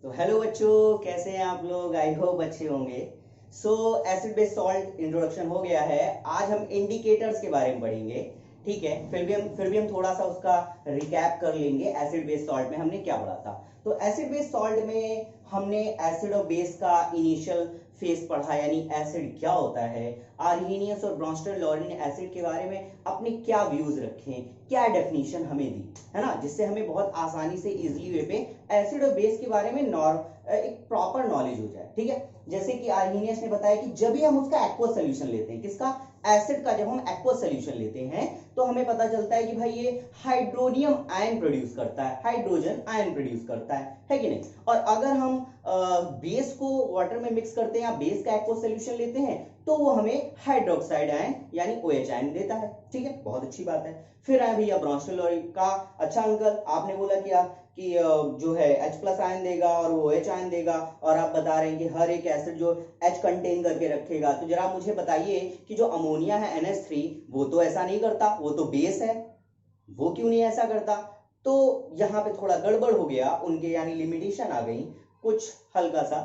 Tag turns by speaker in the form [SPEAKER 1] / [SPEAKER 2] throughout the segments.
[SPEAKER 1] तो हेलो बच्चों, कैसे हैं आप लोग। आई होप अच्छे होंगे। सो एसिड बेस सॉल्ट इंट्रोडक्शन हो गया है। आज हम इंडिकेटर्स के बारे में पढ़ेंगे। ठीक है, फिर भी हम थोड़ा सा उसका रिकैप कर लेंगे। एसिड बेस सॉल्ट में हमने क्या पढ़ा था। तो एसिड बेस सॉल्ट में हमने एसिड और बेस का इनिशियल फेस पढ़ा, यानी एसिड क्या होता है। आर्हेनियस और ब्रॉन्स्टर-लॉरेन एसिड के बारे में अपने क्या व्यूज रखे, क्या डेफिनेशन हमें दी, है ना, जिससे हमें बहुत आसानी से इजीली वे पे एसिड और बेस के बारे में एक प्रॉपर नॉलेज हो जाए। ठीक है, जैसे कि आर्हेनियस ने बताया कि जब भी हम उसका एक्वस सोल्यूशन लेते हैं, किसका, एसिड का, जब हम एक्वस सोल्यूशन लेते हैं तो हमें पता चलता है कि भाई ये हाइड्रोनियम आयन प्रोड्यूस करता है, हाइड्रोजन आयन प्रोड्यूस करता है कि नहीं। और अगर हम बेस को वाटर में मिक्स करते हैं या बेस का एक्वस सोल्यूशन लेते हैं तो वो हमें हाइड्रोक्साइड आयन यानी OH आयन देता है। ठीक है, बहुत अच्छी बात है। फिर आए भैया ब्रॉन्स्टर-लॉरेन का। अच्छा अंकल, आपने बोला क्या कि जो है H+ आयन देगा और वो OH आयन देगा, और आप बता रहे हैं कि हर एक एसिड जो H कंटेन करके रखेगा। तो जरा मुझे बताइए कि जो अमोनिया है NH3, वो तो ऐसा नहीं करता, वो तो बेस है, वो क्यों नहीं ऐसा करता। तो यहाँ पे थोड़ा गड़बड़ हो गया उनके, यानी लिमिटेशन आ गई कुछ हल्का सा।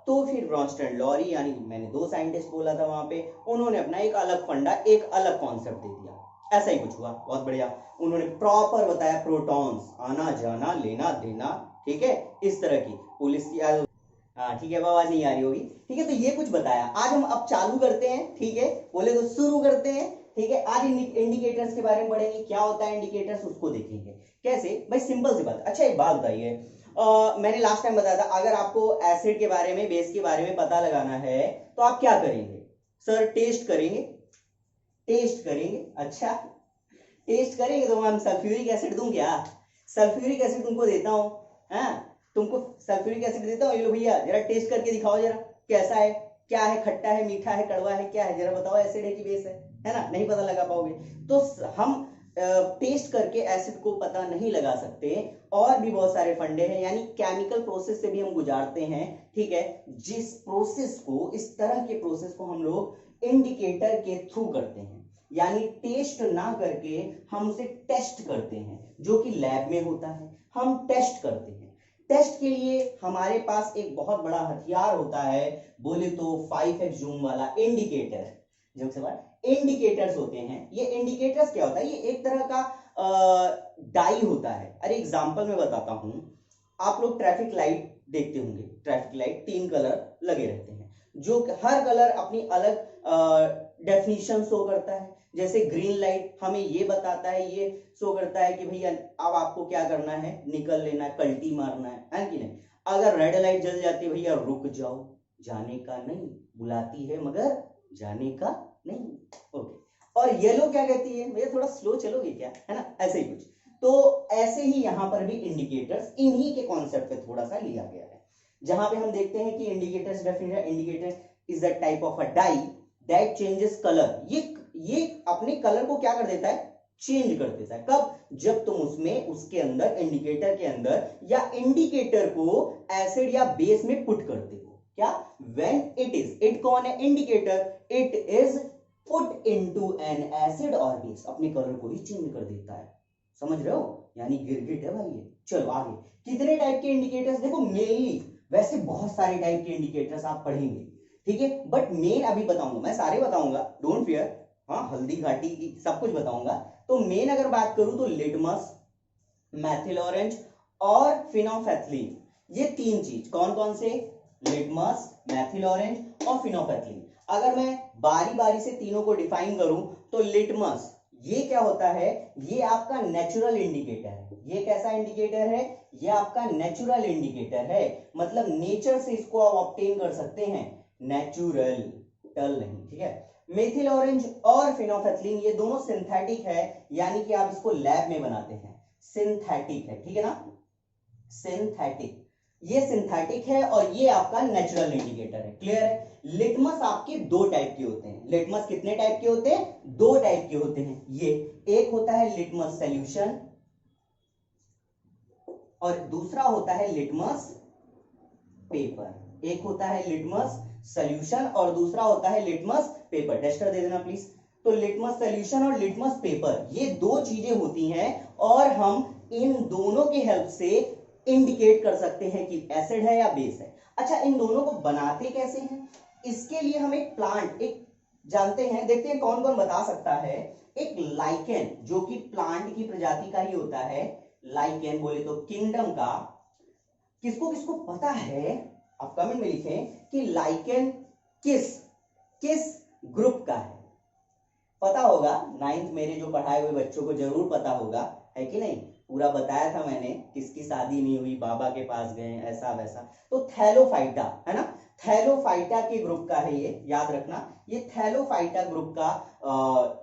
[SPEAKER 1] तो फिर ब्रॉन्स्टर-लॉरेन, यानी मैंने दो साइंटिस्ट बोला था वहां पे, उन्होंने अपना एक अलग फंडा, एक अलग कॉन्सेप्ट दे दिया। ऐसा ही कुछ हुआ, बहुत बढ़िया। उन्होंने प्रॉपर बताया, प्रोटॉन्स आना जाना लेना देना, ठीक है, इस तरह की पुलिस की। हाँ ठीक है, आवाज नहीं आ रही होगी। ठीक है, तो ये कुछ बताया। आज हम अब चालू करते हैं। ठीक है, बोले तो शुरू करते हैं। ठीक है, आज इंडिकेटर्स के बारे में पढ़ेंगे, क्या होता है इंडिकेटर्स, उसको देखेंगे कैसे। भाई सिंपल सी बात। अच्छा एक बात बताइए, मैंने लास्ट टाइम बताया था, अगर आपको एसिड के बारे में, बेस के बारे में पता लगाना है तो आप क्या करेंगे। सर टेस्ट करेंगे, टेस्ट करेंगे। अच्छा टेस्ट करेंगे तो हम सल्फ्यूरिक एसिड दूं क्या। सल्फ्यूरिक एसिड तुमको देता हूं, हाँ, तुमको सल्फ्यूरिक एसिड देता हूं। ये लो भैया, जरा टेस्ट करके दिखाओ जरा, कैसा है, क्या है, खट्टा है, मीठा है, कड़वा है, क्या है, जरा बताओ, एसिड है कि बेस है ना। नहीं पता लगा पाओगे। तो हम टेस्ट करके एसिड को पता नहीं लगा सकते। और भी बहुत सारे फंडे हैं, यानी केमिकल प्रोसेस से भी हम गुजारते हैं। ठीक है, जिस प्रोसेस को, इस तरह के प्रोसेस को हम लोग इंडिकेटर के थ्रू करते हैं, यानी टेस्ट ना करके हम उसे टेस्ट करते हैं, जो कि लैब में होता है। हम टेस्ट करते हैं। टेस्ट के लिए हमारे पास एक बहुत बड़ा हथियार होता है, बोले तो 5x जूम वाला इंडिकेटर। जो इंडिकेटर्स होते हैं, ये इंडिकेटर्स क्या होता है, ये एक तरह का डाई होता है। अरे एग्जांपल में बताता हूं, आप लोग ट्रैफिक लाइट देखते होंगे, ट्रैफिक लाइट 3 कलर लगे रहते हैं, जो हर कलर अपनी अलग डेफिनेशन शो करता है। जैसे ग्रीन लाइट हमें ये बताता है, ये शो करता है कि भैया अब आपको क्या करना है, निकल लेना है, कल्टी मारना है कि नहीं। अगर रेड लाइट जल जाती है, भैया रुक जाओ, जाने का नहीं, बुलाती है मगर जाने का नहीं। ओके, और येलो क्या कहती है, भैया थोड़ा स्लो चलोगे क्या, है ना, ऐसे ही कुछ। तो ऐसे ही यहां पर भी इंडिकेटर्स इन्हीं के कॉन्सेप्ट पे थोड़ा सा लिया गया है, जहां पे हम देखते हैं कि indicators definition, indicator is a type of a dye that changes colour. ये अपने कलर को क्या कर देता है, चेंज कर देता है। कब, जब तुम उसमें, उसके अंदर, इंडिकेटर के अंदर, या इंडिकेटर को एसिड या बेस में पुट करते हो। क्या, व्हेन इट कौन है, indicator, it is put into an acid और बेस, अपने कलर को ही चेंज कर देता है। समझ रहे हो, यानी गिरगिट है भाई ये। चलो आगे, कितने टाइप के इंडिकेटर्स देखो, मेनली वैसे बहुत सारे टाइप के इंडिकेटर्स आप पढ़ेंगे। ठीक है, बट मेन अभी बताऊंगा, मैं सारे बताऊंगा, डोंट फियर। हाँ, हल्दी घाटी की सब कुछ बताऊंगा। तो मेन अगर बात करूं तो लिटमस, मैथिल ऑरेंज और फिनोल्फथलीन, ये तीन चीज। कौन कौन से, लिटमस, मैथिल ऑरेंज और फिनोल्फथलीन। अगर मैं बारी बारी से तीनों को डिफाइन करूं तो लिटमस, ये क्या होता है, ये आपका नेचुरल इंडिकेटर है। ये कैसा इंडिकेटर है, ये आपका नेचुरल इंडिकेटर है, मतलब नेचर से इसको आप ऑब्टेन कर सकते हैं, नेचुरल, टल नहीं। ठीक है, मेथिल ऑरेंज और फिनोल्फथलीन ये दोनों सिंथेटिक है, यानी कि आप इसको लैब में बनाते हैं, सिंथेटिक है। ठीक है ना, सिंथेटिक, ये सिंथेटिक है और ये आपका नेचुरल इंडिकेटर है। क्लियर है। लिटमस आपके दो टाइप के होते हैं। लिटमस कितने टाइप के होते हैं, दो टाइप के होते हैं। ये एक होता है लिटमस सॉल्यूशन और दूसरा होता है लिटमस पेपर। एक होता है लिटमस सॉल्यूशन और दूसरा होता है लिटमस पेपर। टेस्टर दे देना प्लीज। तो लिटमस सॉल्यूशन और लिटमस पेपर, ये दो चीजें होती हैं और हम इन दोनों की हेल्प से इंडिकेट कर सकते हैं कि एसिड है या बेस है। अच्छा, इन दोनों को बनाते कैसे हैं, इसके लिए हम एक प्लांट एक जानते हैं, देखते हैं कौन कौन बता सकता है। एक लाइकेन जो कि प्लांट की प्रजाति का ही होता है, लाइकेन बोले तो किंगडम का। किसको किसको पता है, आप कमेंट में लिखें कि लाइकेन किस किस ग्रुप का है। पता होगा, 9th मेरे जो पढ़ाए हुए बच्चों को जरूर पता होगा, है कि नहीं। पूरा बताया था मैंने, किसकी शादी नहीं हुई, बाबा के पास गए, ऐसा वैसा। तो थैलोफाइटा है ना, थैलोफाइटा के ग्रुप का है ये, याद रखना। ये थैलोफाइटा ग्रुप का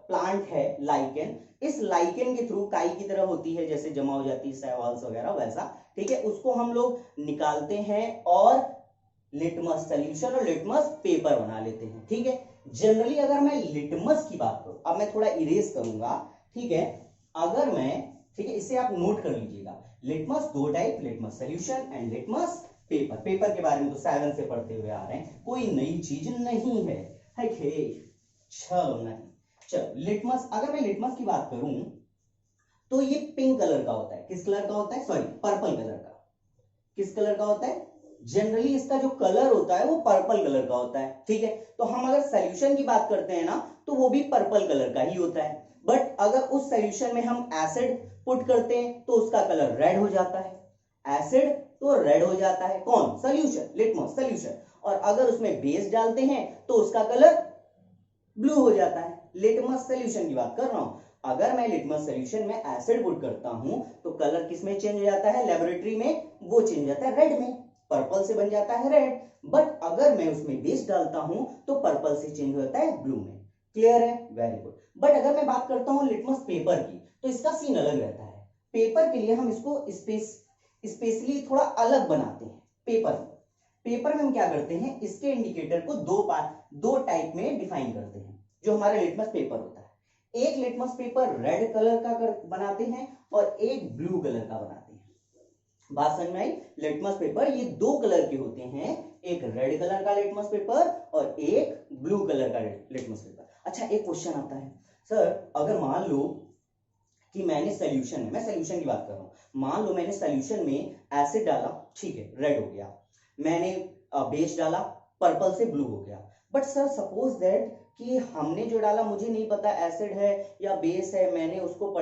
[SPEAKER 1] प्लांट है लाइकेन। इस लाइकेन के थ्रू काई की तरह होती है, जैसे जमा हो जाती है सेवल्स वगैरह वैसा, ठीक है। उसको हम लोग निकालते हैं और लिटमस सॉल्यूशन और लिटमस पेपर बना लेते हैं, ठीक है। जनरली अगर मैं लिटमस की बात करूं, अब मैं थोड़ा इरेज करूंगा, ठीक है। अगर मैं, ठीक है, इसे आप नोट कर लीजिएगा। लिटमस दो type, litmus solution and litmus paper. Paper के बारे में तो 7 से पढ़ते हुए आ रहे हैं, कोई नई चीज नहीं है कि चलो नहीं। चलो लिटमस, अगर मैं लिटमस की बात करूं तो ये पिंक कलर का होता है। किस कलर का होता है, सॉरी पर्पल कलर का। किस कलर का होता है, जनरली इसका जो कलर होता है वो पर्पल कलर का होता है, ठीक है। तो हम अगर सॉल्यूशन की बात करते हैं ना, तो वो भी पर्पल कलर का ही होता है। बट अगर उस सॉल्यूशन में हम एसिड पुट करते हैं तो उसका कलर रेड हो जाता है। एसिड तो रेड हो जाता है, कौन, सॉल्यूशन, लिटमस सॉल्यूशन। और अगर उसमें बेस डालते हैं तो उसका कलर ब्लू हो जाता है। लिटमस सॉल्यूशन की बात कर रहा हूं। अगर मैं लिटमस सॉल्यूशन में एसिड पुट करता हूं तो कलर किसमें चेंज हो जाता है, लेबोरेटरी में वो चेंज हो जाता है रेड में, पर्पल से बन जाता है रेड। बट अगर मैं उसमें बेस डालता हूं तो पर्पल से चेंज हो जाता है ब्लू में। क्लियर है, वेरी गुड। बट अगर मैं बात करता हूं लिटमस पेपर की, तो इसका सीन अलग रहता है। पेपर के लिए हम इसको स्पेशली थोड़ा अलग बनाते हैं। पेपर में हम क्या करते हैं, इसके इंडिकेटर को दो टाइप में डिफाइन करते हैं जो हमारा लिटमस पेपर होता है। एक लिटमस पेपर रेड कलर का बनाते हैं और एक ब्लू कलर का बनाते हैं। बात समझ में आई। लिटमस पेपर ये दो कलर के होते हैं, एक रेड कलर का लिटमस पेपर और एक ब्लू कलर का लिटमस पेपर। अच्छा, एक क्वेश्चन आता है, सर अगर मान लो कि मैंने सॉल्यूशन में, मैं सॉल्यूशन की बात कर रहा हूं, मान लो मैंने सॉल्यूशन में एसिड डाला, ठीक है, रेड हो गया। मैंने बेस डाला, पर्पल से ब्लू हो गया। बट सर सपोज दैट कि हमने जो डाला, मुझे नहीं पता एसिड है या बेस है, मैंने उसको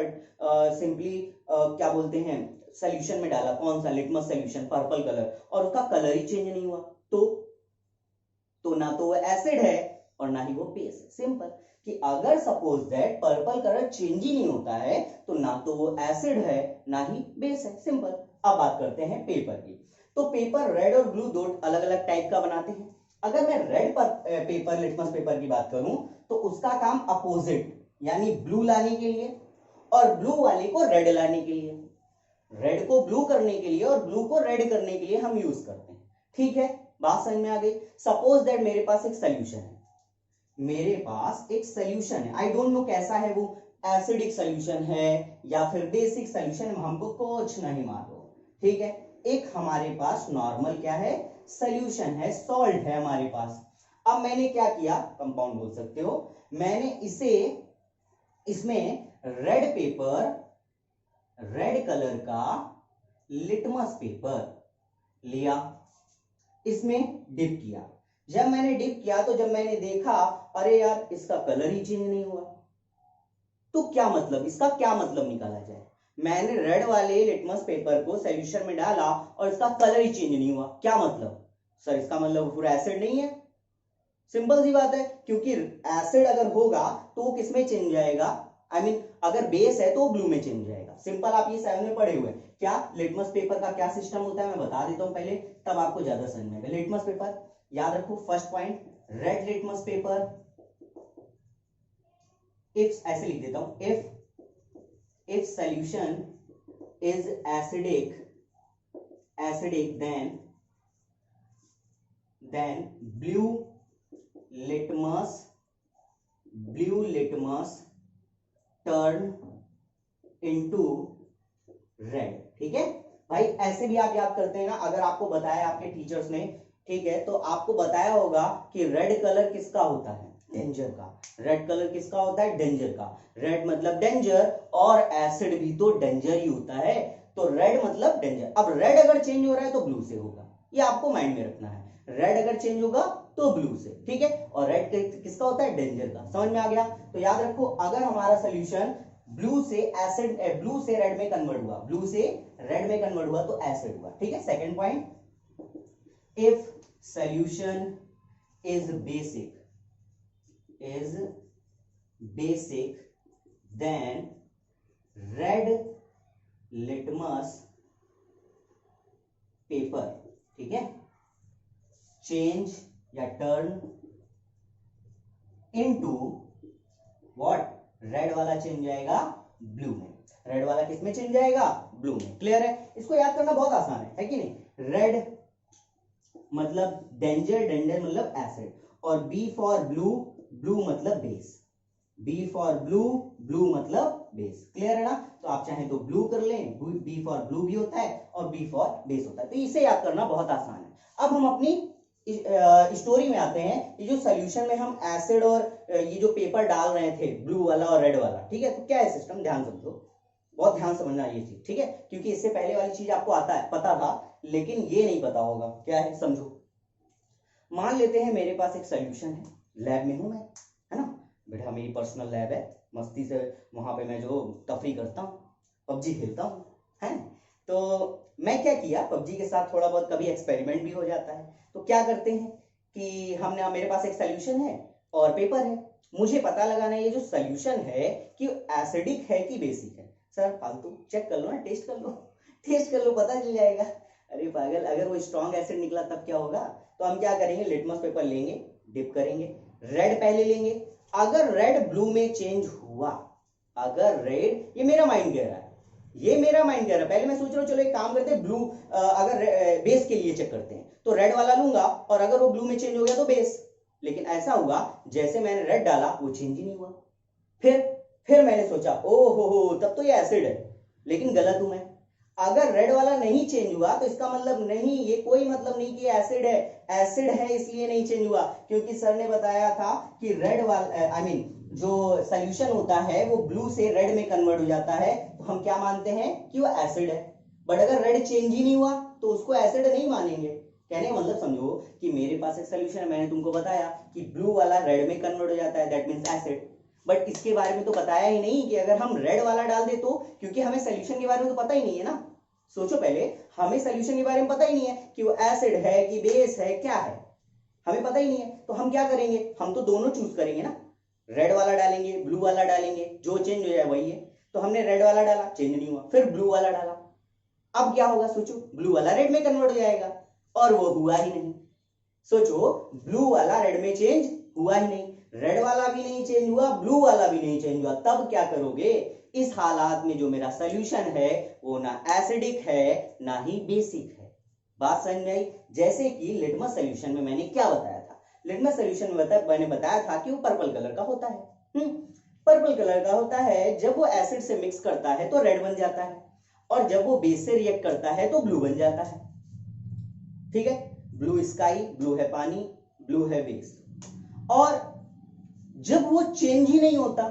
[SPEAKER 1] सिंपली क्या बोलते हैं सॉल्यूशन में डाला, कौन सा, लिटमस सॉल्यूशन, पर्पल कलर, और उसका कलर ही चेंज नहीं हुआ, तो ना तो वो एसिड है और ना ही वो बेस है। सिंपल कि अगर suppose that purple colour change ही नहीं होता है तो ना तो वो एसिड है ना ही बेस है। सिंपल। अब बात करते हैं पेपर की। तो पेपर रेड और ब्लू दो अलग अलग टाइप का बनाते हैं। अगर मैं रेड पेपर, लिटमस पेपर की बात करूं तो उसका काम अपोजिट, यानी ब्लू लाने के लिए और ब्लू वाले को रेड लाने के लिए, रेड को ब्लू करने के लिए और ब्लू को रेड करने के लिए हम यूज करते हैं, ठीक है। बात समझ में आ गई। सपोज दैट मेरे पास एक सोल्यूशन है, मेरे पास एक सोल्यूशन है, आई डोंट नो कैसा है वो, एसिडिक सोल्यूशन है या फिर बेसिक सोल्यूशन, हमको कुछ नहीं मालूम, ठीक है। एक हमारे पास नॉर्मल क्या है, सोल्यूशन है, सॉल्ट है हमारे पास। अब मैंने क्या किया, कंपाउंड बोल सकते हो, मैंने इसमें रेड पेपर, रेड कलर का लिटमस पेपर लिया, इसमें डिप किया। जब मैंने डिप किया तो जब मैंने देखा, अरे यार इसका कलर ही चेंज नहीं हुआ, तो क्या मतलब, इसका क्या मतलब निकाला जाए। मैंने रेड वाले लिटमस पेपर को सॉल्यूशन में डाला और इसका कलर ही चेंज नहीं हुआ, क्या मतलब, सर इसका मतलब पूरा एसिड नहीं है। सिंपल सी बात है, क्योंकि एसिड अगर होगा तो वो किसमें चेंज जाएगा, आई मीन अगर बेस है तो ब्लू में चेंज जाएगा। सिंपल, आप ये 7 में पढ़े हुए हैं। क्या लिटमस पेपर का क्या सिस्टम होता है मैं बता देता हूं पहले, तब आपको ज्यादा समझ में आएगा। लिटमस पेपर याद रखो, first point, red litmus paper, if, ऐसे लिख देता हूं, if solution is acidic then blue litmus turn into red, ठीक है भाई। ऐसे भी आप याद करते हैं ना, अगर आपको बताया आपके टीचर्स ने, ठीक है, तो आपको बताया होगा कि रेड कलर किसका होता है, डेंजर का। रेड कलर किसका होता है, डेंजर का। रेड मतलब डेंजर और एसिड भी तो डेंजर ही होता है। तो रेड मतलब डेंजर। अब रेड अगर चेंज हो रहा है तो ब्लू से होगा, ये आपको माइंड में रखना है। रेड अगर चेंज होगा तो ब्लू से, ठीक है। और रेड किसका होता है? डेंजर का। समझ में आ गया? तो याद रखो, अगर हमारा सोल्यूशन ब्लू से एसिड, ब्लू से रेड में कन्वर्ट हुआ, ब्लू से रेड में कन्वर्ट हुआ तो एसिड हुआ, ठीक है। Second point, if solution is basic then red litmus paper, ठीक है, चेंज या टर्न इनटू व्हाट? रेड वाला चेंज जाएगा ब्लू में। रेड वाला किस में चेंज जाएगा? ब्लू में। क्लियर है? इसको याद करना बहुत आसान है कि नहीं? रेड मतलब डेंजर, डेंजर मतलब एसिड, और बी फॉर ब्लू, ब्लू मतलब base. B for blue, blue मतलब बेस। क्लियर है ना? तो आप चाहें तो ब्लू कर लें, बी फॉर ब्लू भी होता है और बी फॉर बेस होता है। तो इसे याद करना बहुत आसान है। अब हम अपनी स्टोरी में आते हैं। ये जो सोल्यूशन में हम एसिड और ये जो पेपर डाल रहे थे, ब्लू वाला और रेड वाला, ठीक है, तो क्या है सिस्टम? ध्यान समझो, बहुत ध्यान समझना ये चीज, ठीक है, क्योंकि इससे पहले वाली चीज आपको पता था, लेकिन ये नहीं पता होगा क्या है। समझो, मान लेते हैं मेरे पास एक सोल्यूशन है, लैब में हूं मैं, है ना बेटा, मेरी पर्सनल लैब है, मस्ती से वहां पे मैं जो तफरी करता हूँ, पबजी खेलता हूँ, है। तो मैं क्या किया, पबजी के साथ थोड़ा बहुत कभी एक्सपेरिमेंट भी हो जाता है। तो क्या करते हैं कि हमने, मेरे पास एक सोल्यूशन है और पेपर है, मुझे पता लगाना है ये जो सोल्यूशन है कि एसिडिक है कि बेसिक है। सर फालतू चेक कर लो ना, टेस्ट कर लो, टेस्ट कर लो, पता चल जाएगा। अरे पागल, अगर वो स्ट्रॉन्ग एसिड निकला तब क्या होगा? तो हम क्या करेंगे, लिटमस पेपर लेंगे, डिप करेंगे, रेड पहले लेंगे। अगर रेड ब्लू में चेंज हुआ, अगर रेड, ये मेरा माइंड कह रहा है, ये मेरा माइंड कह रहा है, पहले मैं सोच रहा हूँ चलो एक काम करते हैं, ब्लू अगर बेस के लिए चेक करते हैं तो रेड वाला लूंगा, और अगर वो ब्लू में चेंज हो गया तो बेस। लेकिन ऐसा हुआ, जैसे मैंने रेड डाला वो चेंज ही नहीं हुआ। फिर मैंने सोचा ओ हो तब तो ये एसिड है, लेकिन गलत हूं मैं। अगर रेड वाला नहीं चेंज हुआ तो इसका मतलब नहीं, ये कोई मतलब नहीं कि एसिड है। एसिड है इसलिए नहीं चेंज हुआ क्योंकि सर ने बताया था कि रेड वाला, आई मीन जो सोल्यूशन होता है वो ब्लू से रेड में कन्वर्ट हो जाता है, तो हम क्या मानते हैं कि वो एसिड है। बट अगर रेड चेंज ही नहीं हुआ तो उसको एसिड नहीं मानेंगे। कहने का मतलब समझो कि मेरे पास एक सोल्यूशन है, मैंने तुमको बताया कि ब्लू वाला रेड में कन्वर्ट हो जाता है, दैट मींस एसिड। बट इसके बारे में तो बताया ही नहीं कि अगर हम रेड वाला डाल दे तो, क्योंकि हमें सोल्यूशन के बारे में तो पता ही नहीं है ना। सोचो पहले, हमें सोल्यूशन के बारे में पता ही नहीं है कि वो एसिड है कि बेस है, क्या है, हमें पता ही नहीं है। तो हम क्या करेंगे, हम तो दोनों चूज करेंगे ना, रेड वाला डालेंगे, ब्लू वाला डालेंगे, जो चेंज हो जाए वही है। तो हमने रेड वाला डाला, चेंज नहीं हुआ, फिर ब्लू वाला डाला, अब क्या होगा सोचो, ब्लू वाला रेड में कन्वर्ट हो जाएगा, और वो हुआ ही नहीं। सोचो, ब्लू वाला रेड में चेंज हुआ ही नहीं, रेड वाला भी नहीं चेंज हुआ, ब्लू वाला भी नहीं चेंज हुआ, तब क्या करोगे? इस हालात में जो मेरा सोल्यूशन है वो ना एसिडिक है ना ही बेसिक है। बात समझ में आई? जैसे कि लिटमस सोल्यूशन में मैंने क्या बताया था, लिटमस सोल्यूशन में मैंने बताया था कि वो पर्पल कलर का होता है। पर्पल कलर का होता है, जब वो एसिड से मिक्स करता है तो रेड बन जाता है, और जब वो बेस से रिएक्ट करता है तो ब्लू बन जाता है। ठीक है, ब्लू स्काई, ब्लू है पानी, ब्लू है बेस। और जब वो चेंज ही नहीं होता,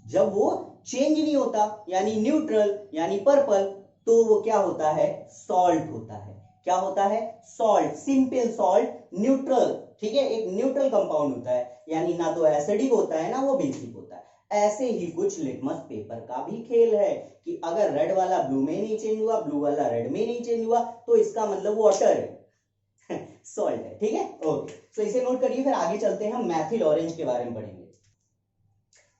[SPEAKER 1] जब वो चेंज नहीं होता यानी न्यूट्रल यानी पर्पल, तो वो क्या होता है? सॉल्ट होता है। क्या होता है? Salt, simple salt, neutral. ठीक है, एक न्यूट्रल कंपाउंड होता है, यानी ना तो एसिडिक होता है ना वो बेसिक होता है। ऐसे ही कुछ लिटमस पेपर का भी खेल है कि अगर रेड वाला ब्लू में नहीं चेंज हुआ, ब्लू वाला रेड में नहीं चेंज हुआ, तो इसका मतलब वाटर है, सॉल्ट है। ठीक है, ओके, तो इसे नोट करिए। फिर आगे चलते हैं, हम मैथिल ऑरेंज के बारे में पढ़ेंगे।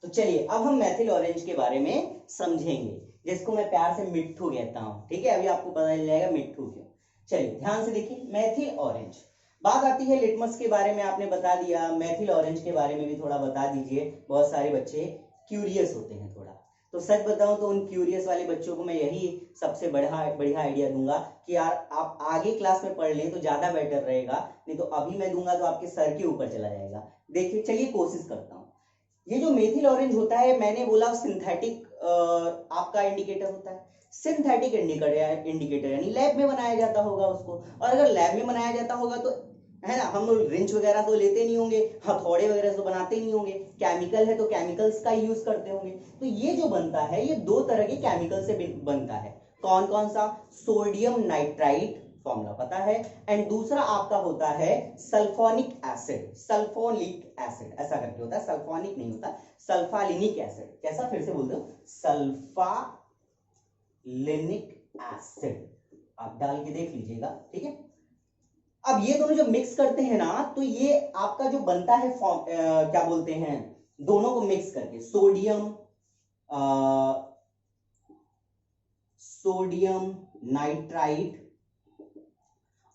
[SPEAKER 1] तो चलिए अब हम मैथिल ऑरेंज के बारे में समझेंगे, जिसको मैं प्यार से मिट्ठू कहता हूं। ठीक है, अभी आपको पता चल जाएगा मिट्ठू क्यों। चलिए ध्यान से देखिए, मैथिल ऑरेंज। बात आती है लिटमस के बारे में, आपने बता दिया, मैथिल ऑरेंज के बारे में भी थोड़ा बता दीजिए। बहुत सारे बच्चे क्यूरियस होते हैं थोड़ा, तो सच बताऊं तो उन क्यूरियस वाले बच्चों को मैं यही सबसे बढ़िया आइडिया दूंगा कि यार आप आगे क्लास में पढ़ लें तो ज्यादा बेटर रहेगा, नहीं तो अभी मैं दूंगा तो आपके सर के ऊपर चला जाएगा। देखिए, चलिए कोशिश करता हूं। ये जो मेथिल ऑरेंज होता है, मैंने बोला सिंथेटिक आपका इंडिकेटर होता है। सिंथेटिक इंडिकेटर यानी लैब में बनाया जाता होगा उसको, और अगर लैब में बनाया जाता होगा तो, है ना, हम लोग रिंच वगैरह तो लेते नहीं होंगे, हथौड़े वगैरह तो बनाते नहीं होंगे, केमिकल है तो केमिकल्स का यूज करते होंगे। तो ये जो बनता है ये दो तरह के केमिकल से बनता है। कौन कौन सा? सोडियम नाइट्राइट फॉर्मूला पता है, एंड दूसरा आपका होता है सल्फोनिक एसिड, सल्फोनिक एसिड ऐसा करके होता है, सल्फोनिक नहीं होता, सल्फालिनिक एसिड। कैसा? फिर से बोल दो, सल्फालिनिक एसिड, आप डाल के देख लीजिएगा, ठीक है। अब ये दोनों जब मिक्स करते हैं ना, तो ये आपका जो बनता है क्या बोलते हैं, दोनों को मिक्स करके सोडियम नाइट्राइट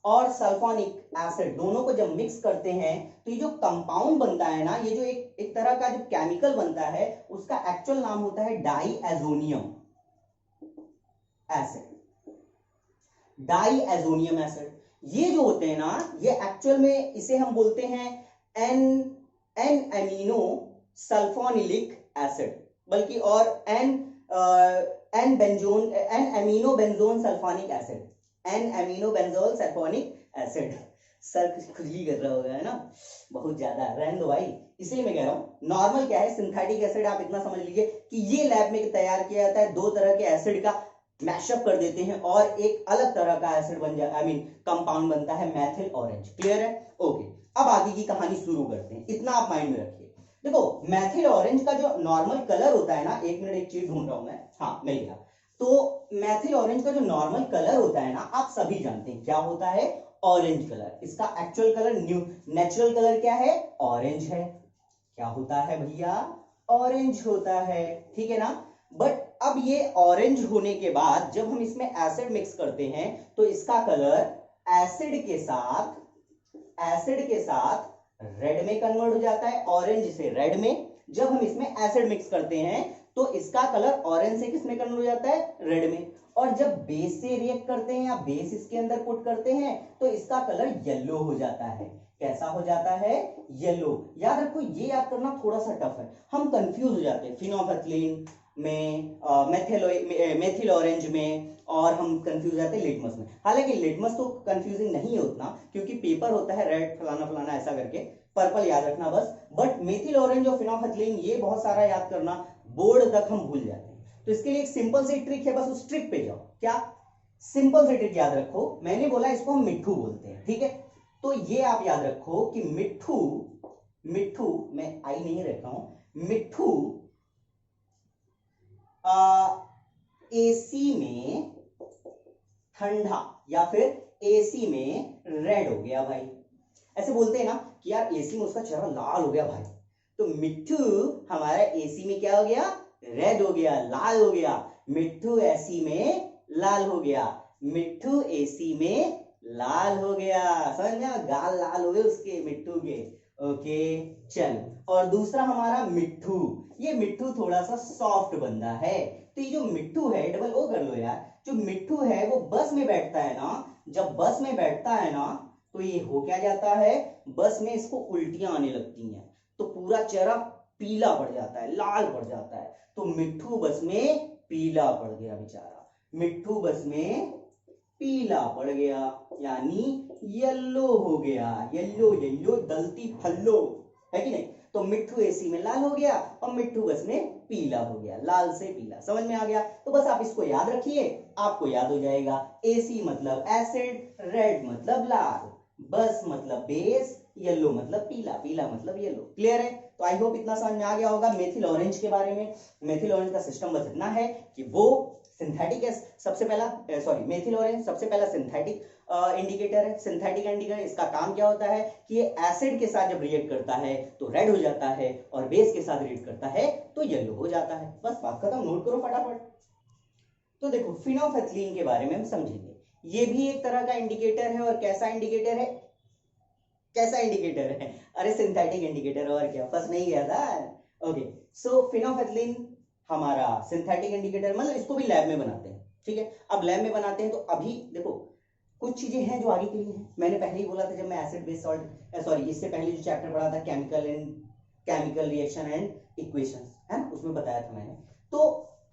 [SPEAKER 1] और सल्फोनिक एसिड दोनों को जब मिक्स करते हैं, तो ये जो कंपाउंड बनता है ना, ये जो एक तरह का जो केमिकल बनता है, उसका एक्चुअल नाम होता है डाईएजोनियम एसिड, डाईएजोनियम एसिड। ये जो होते हैं ना, ये एक्चुअल में इसे हम बोलते हैं एन एमिनो सल्फोनिलिक एसिड, बल्कि और N amino benzene sulphonic acid, N amino benzol sulphonic acid. Sir खुजली कर रहा होगा, है ना, बहुत ज्यादा, रहने दो भाई, इसलिए मैं कह रहा हूं। नॉर्मल क्या है, सिंथेटिक एसिड, आप इतना समझ लीजिए कि ये लैब में तैयार किया जाता है, दो तरह के एसिड का मैशअप कर देते हैं और एक अलग तरह का एसिड बन जाता है, आई मीन कंपाउंड बनता है मेथिल ऑरेंज। क्लियर है? ओके, अब आगे की कहानी शुरू करते हैं, इतना आप माइंड में रखिए। देखो, मेथिल ऑरेंज का जो नॉर्मल कलर होता है ना, एक मिनट, एक चीज ढूंढ रहा हूं मैं, हाँ मिल गया। तो मेथिल ऑरेंज का जो नॉर्मल कलर होता है ना, आप सभी जानते हैं क्या होता है, ऑरेंज कलर। इसका एक्चुअल कलर, नेचुरल कलर क्या है, ऑरेंज है। क्या होता है भैया, ऑरेंज होता है, ठीक है ना। बट अब ये ऑरेंज होने के बाद जब हम इसमें एसिड मिक्स करते हैं, तो इसका कलर एसिड के साथ रेड में कन्वर्ट हो जाता है, ऑरेंज से रेड में। जब हम इसमें एसिड मिक्स करते हैं, तो इसका कलर ऑरेंज से किसमें कन्वर्ट हो जाता है, रेड में। और जब बेस से रिएक्ट करते हैं या बेस इसके अंदर पुट करते हैं, तो इसका कलर येलो हो जाता है। कैसा हो जाता है, येलो। याद रखो, ये याद करना थोड़ा सा टफ है, हम कंफ्यूज हो जाते हैं फिनोल्फथलीन में, मेथिल ऑरेंज में, और हम कंफ्यूज हो जाते हैं लिटमस में। हालांकि लिटमस तो कंफ्यूजिंग नहीं है उतना, क्योंकि पेपर होता है रेड फलाना फलाना ऐसा करके, पर्पल याद रखना बस। बट मेथिल ऑरेंज और फिनोल्फथलीन ये बहुत सारा याद करना, बोर्ड तक हम भूल जाते हैं। तो इसके लिए एक सिंपल सी ट्रिक है, बस उस ट्रिक पे जाओ। क्या सिंपल सी ट्रिक याद रखो, मैंने बोला इसको हम मिट्ठू बोलते हैं, ठीक है। तो ये आप याद रखो कि मिट्ठू मैं आई नहीं रखा हूं, मिट्ठू एसी में ठंडा या फिर एसी में रेड हो गया भाई। ऐसे बोलते हैं ना कि यार एसी में उसका चेहरा लाल हो गया भाई, तो मिट्ठू हमारा एसी में क्या हो गया, रेड हो गया, लाल हो गया। मिट्ठू एसी में लाल हो गया, मिट्ठू एसी में लाल हो गया, समझ में, गाल लाल हो गए उसके, मिट्ठू के। ओके चलो, और दूसरा हमारा मिट्ठू, ये मिट्ठू थोड़ा सा सॉफ्ट बंदा है। तो ये जो मिट्ठू है, डबल ओ कर लो यार, जो मिट्ठू है वो बस में बैठता है ना, जब बस में बैठता है ना, तो ये हो क्या जाता है, बस में इसको उल्टियां आने लगती हैं, तो पूरा चेहरा पीला पड़ जाता है, लाल पड़ जाता है। तो मिट्ठू बस में पीला पड़ गया बेचारा, मिट्ठू बस में पीला पड़ गया, यानी येलो हो गया, येलो येलो दलती फल्लो, है कि नहीं। तो मिट्ठू एसी में लाल हो गया और मिट्ठू बस में पीला हो गया, लाल से पीला, समझ में आ गया। तो बस आप इसको याद रखिए, आपको याद हो जाएगा। एसी मतलब एसिड, रेड मतलब लाल, बस मतलब बेस, येलो मतलब पीला, पीला मतलब येलो। क्लियर है? तो आई होप इतना समझ में आ गया होगा मेथिल ऑरेंज के बारे में। मेथिल ऑरेंज का सिस्टम बस इतना है कि वो सिंथेटिक है, सबसे पहला, सॉरी, मेथिल ऑरेंज सबसे पहला सिंथेटिक इंडिकेटर है। सिंथेटिक इंडिकेटर, इसका काम क्या होता है कि ये एसिड के साथ जब रिएक्ट करता है तो रेड हो जाता है, और बेस के साथ रिएक्ट करता है तो येलो हो जाता है। बस बात खत्म, नोट करो फटाफट। तो देखो, फिनोल्फथलीन के बारे में हम समझेंगे। ये भी एक तरह का इंडिकेटर है, और कैसा इंडिकेटर है, कैसा इंडिकेटर है, अरे सिंथेटिक इंडिकेटर, और क्या, फंस नहीं गया था। ओके, सो फिनोल्फथलीन हमारा सिंथेटिक इंडिकेटर, मतलब इसको भी लैब में बनाते हैं, ठीक है। अब लैब में बनाते हैं, तो अभी देखो कुछ चीजें हैं जो आगे के लिए हैं। मैंने पहले ही बोला था जब मैं एसिड बेस सॉल्ट, सॉरी, इससे पहले जो चैप्टर पढ़ा था केमिकल रिएक्शन एंड इक्वेशंस, है ना, उसमें बताया था मैंने। तो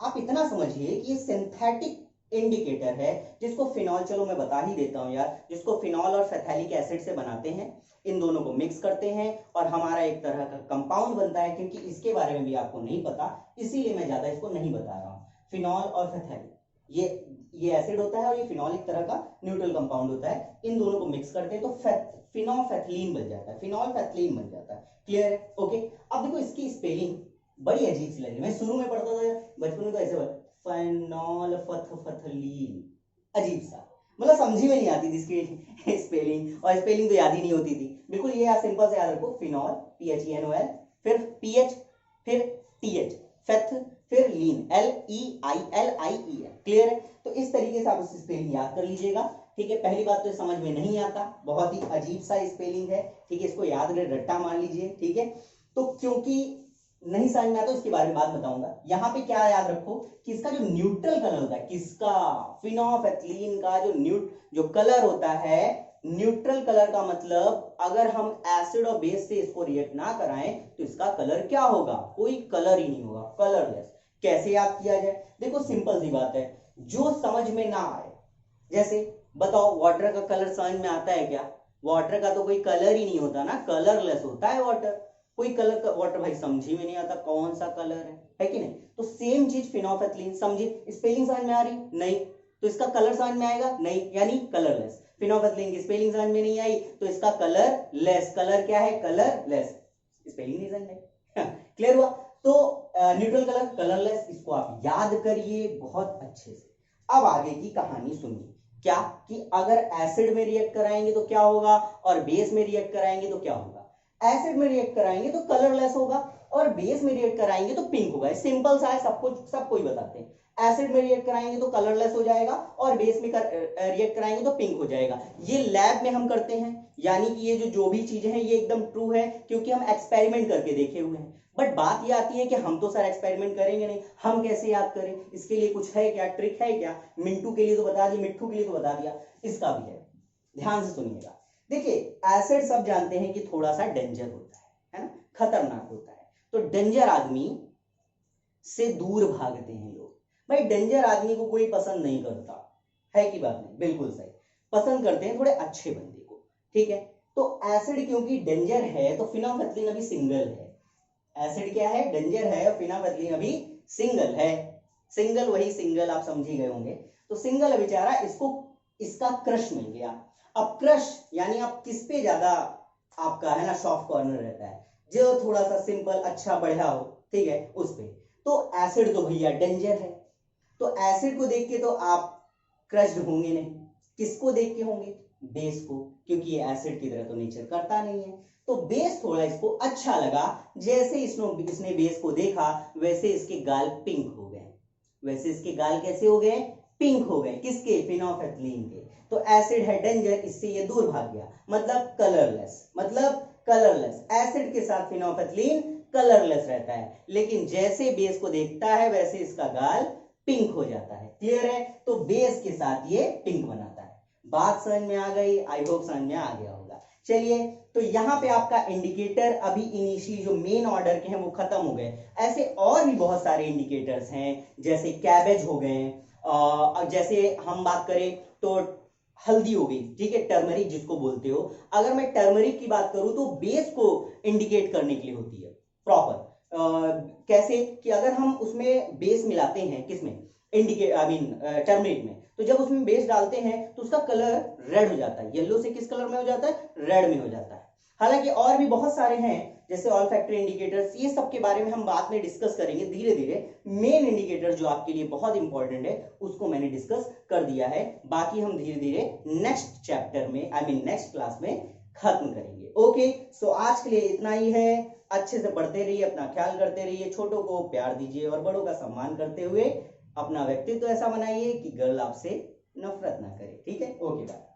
[SPEAKER 1] आप इतना समझिए कि ये सिंथेटिक इंडिकेटर है, जिसको फिनॉल, चलो मैं बता ही देता हूं यार, जिसको फिनॉल और फैथैलिक एसिड से बनाते हैं, इन दोनों को मिक्स करते हैं और हमारा एक तरह का कंपाउंड बनता है। क्योंकि इसके बारे में भी आपको नहीं पता, इसीलिए मैं ज्यादा इसको नहीं बता रहा हूं। फिनॉल और फैथैलिक, ये ये एसिड होता है और ये फिनॉल एक तरह का न्यूट्रल कंपाउंड होता है, इन दोनों को मिक्स करते हैं तो फिनोफेथलीन बन जाता है, फिनोलफेथलीन बन जाता है। क्लियर है? ओके। अब देखो इसकी स्पेलिंग बड़ी अजीब सी लग रही है, मैं शुरू में पढ़ता था बचपन में तो ऐसे फिनोलफेथलीन, अजीब सा, मतलब समझी में नहीं आती थी इसकी स्पेलिंग, और स्पेलिंग तो याद ही नहीं होती थी बिल्कुल। ये आप सिंपल से याद रखो, फिनॉल PHENOL, फिर PH, फिर TH, फेथ, फिर लीन LEILIEN। क्लियर है? तो इस तरीके से आप उसकी स्पेलिंग याद कर लीजिएगा। ठीक है, पहली बात तो ये समझ में नहीं आता, बहुत ही अजीब सा स्पेलिंग है। ठीक है, इसको याद कर रट्टा मान लीजिए। ठीक है, तो क्योंकि नहीं समझ में आता इसके बारे में बात बताऊंगा। यहाँ पे क्या याद रखो कि इसका जो न्यूट्रल कलर होता है, किसका, फिनोफेथलीन का जो कलर होता है, न्यूट्रल कलर का मतलब अगर हम एसिड और बेस से इसको रिएक्ट ना कराएं तो इसका कलर क्या होगा, कोई कलर ही नहीं होगा, कलरलेस। कैसे याद किया जाए? देखो सिंपल सी बात है, जो समझ में ना आए, जैसे बताओ वाटर का कलर समझ में आता है क्या? वाटर का तो कोई कलर ही नहीं होता ना, कलरलेस होता है वाटर। कोई कलर का वाटर भाई समझ ही में नहीं आता कौन सा कलर है कि नहीं? तो सेम चीज फिनोफेथलीन, समझिए स्पेलिंग समझ में आ रही? नहीं। तो इसका कलर समझ में आएगा? नहीं, यानी कलरलेस। फिनोफेथलीन की स्पेलिंग समझ में नहीं आई तो इसका कलर लेस। कलर क्या है? Colour less. स्पेलिंग नहीं समझ में क्लियर हुआ? तो न्यूट्रल कलर कलरलेस, इसको आप याद करिए बहुत अच्छे से। अब आगे की कहानी सुनिए। क्या कि अगर एसिड में रिएक्ट कराएंगे तो क्या होगा, और बेस में रिएक्ट कराएंगे तो क्या होगा? एसिड में रिएक्ट कराएंगे तो कलरलेस होगा, और बेस में रिएक्ट कराएंगे तो पिंक होगा। सिंपल सा है, सब कोई बताते हैं। एसिड में रिएक्ट कराएंगे तो कलरलेस हो जाएगा, और बेस में रिएक्ट कराएंगे तो पिंक हो जाएगा। ये लैब में हम करते हैं, यानी कि ये जो भी चीजें हैं ये एकदम ट्रू है, क्योंकि हम एक्सपेरिमेंट करके देखे हुए हैं। बट बात ये आती है कि हम तो सर एक्सपेरिमेंट करेंगे नहीं, हम कैसे याद करें? इसके लिए कुछ है क्या, ट्रिक है क्या? मिंटू के लिए तो बता दिया, मिट्टू के लिए तो बता दिया, इसका भी है, ध्यान से सुनिएगा। देखिए एसिड सब जानते हैं कि थोड़ा सा डेंजर होता है ना, खतरनाक होता है। तो डेंजर आदमी से दूर भागते हैं लोग। भाई डेंजर आदमी को कोई पसंद नहीं करता, है कि बात नहीं? बिल्कुल सही, पसंद करते हैं थोड़े अच्छे बंदे को। ठीक है, तो एसिड क्योंकि डेंजर है तो फिनोफेथलीन अभी सिंगल है। एसिड क्या है? डेंजर है, और फिनोफेथलीन अभी सिंगल है। सिंगल वही सिंगल, आप समझ ही गए होंगे। तो सिंगल है बेचारा, इसको इसका क्रश मिल गया। अब क्रश यानी आप किस पे ज्यादा आपका है ना सॉफ्ट कॉर्नर रहता है, जो थोड़ा सा सिंपल अच्छा बढ़िया हो, ठीक है, उस पे। तो एसिड तो भैया डेंजर है, तो एसिड को देख के तो आप क्रश्ड होंगे नहीं, किसको देख के होंगे? बेस को, क्योंकि ये एसिड की तरह तो नेचर करता नहीं है। तो बेस थोड़ा इसको अच्छा लगा, जैसे इसने बेस को देखा वैसे इसके गाल पिंक हो गए। वैसे इसके गाल कैसे हो गए? पिंक हो गए। किसके? फिनोफेथलीन के। तो एसिड है डेंजर, इससे ये दूर भाग गया, मतलब कलरलेस। मतलब कलरलेस, एसिड के साथ फिनोफेथलीन कलरलेस रहता है, लेकिन जैसे बेस को देखता है वैसे इसका गाल पिंक हो जाता है। क्लियर है? तो बेस के साथ ये पिंक बनाता है। बात समझ में आ गई? आई होप समझ में आ गया होगा। चलिए, तो यहां पे आपका इंडिकेटर अभी इनिशियली जो मेन ऑर्डर के हैं वो खत्म हो गए। ऐसे और भी बहुत सारे इंडिकेटर्स हैं, जैसे कैबेज हो गए, जैसे हम बात करें तो हल्दी हो गई, ठीक है, टर्मरिक जिसको बोलते हो। अगर मैं टर्मरिक की बात करूं तो बेस को इंडिकेट करने के लिए होती है प्रॉपर। कैसे कि अगर हम उसमें बेस मिलाते हैं, किसमें? टर्मरिक में, तो जब उसमें बेस डालते हैं तो उसका कलर रेड हो जाता है। येलो से किस कलर में हो जाता है? रेड में हो जाता है। हालांकि और भी बहुत सारे हैं, जैसे ऑल फैक्टर इंडिकेटर्स, ये सब के बारे में हम बाद में डिस्कस करेंगे धीरे धीरे। मेन इंडिकेटर जो आपके लिए बहुत इंपॉर्टेंट है उसको मैंने डिस्कस कर दिया है, बाकी हम धीरे धीरे नेक्स्ट चैप्टर में नेक्स्ट क्लास में खत्म करेंगे। ओके, सो आज के लिए इतना ही है। अच्छे से पढ़ते रहिए, अपना ख्याल करते रहिए, छोटों को प्यार दीजिए और बड़ों का सम्मान करते हुए अपना व्यक्तित्व ऐसा बनाइए कि गर्ल आपसे नफरत ना करे। ठीक है, ओके बाय।